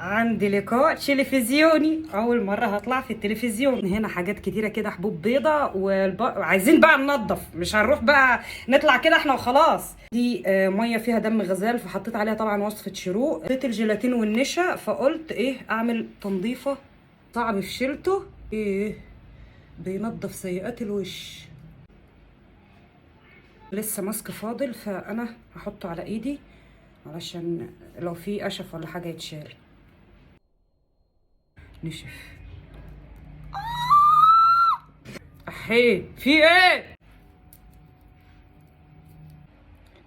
عندي لقاء تلفزيوني، اول مره هطلع في التلفزيون. هنا حاجات كتيره كده، حبوب بيضه وعايزين بقى ننضف، مش هنروح بقى نطلع كده احنا وخلاص. دي ميه فيها دم غزال، فحطيت عليها طبعا وصفه شروق، حطيت الجيلاتين والنشا، فقلت ايه اعمل تنظيفه. صعب فشلته، ايه بينضف سيئات الوش. لسه ماسك فاضل، فانا هحطه على ايدي علشان لو في قشف ولا حاجه يتشال. نشف. احيه، في ايه؟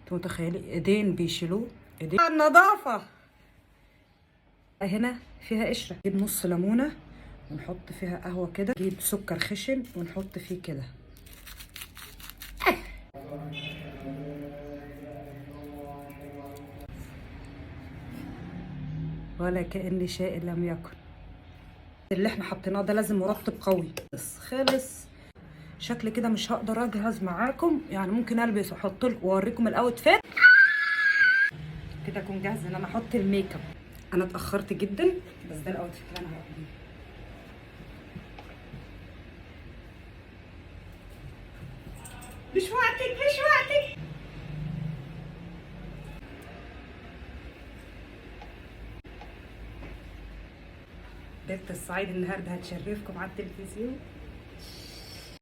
انتوا متخيلين ايدين بيشيلوه؟ ايدين النظافه. هنا فيها قشره، نجيب نص ليمونه ونحط فيها قهوه كده، نجيب سكر خشن ونحط فيه كده. ولا كأن شيء لم يكن. اللي احنا حطيناه ده لازم مرطب قوي. بس خلص. شكل كده مش هقدر اجهز معاكم، يعني ممكن البس واحط لكم واوريكم الاوتفيت كده اكون جاهزه ان انا احط الميك اب. انا اتاخرت جدا، بس ده الاوتفيت اللي انا هقضيه. مش وقتك، مش وقتك. بنت الصعيد النهارده هتشرفكم على التلفزيون.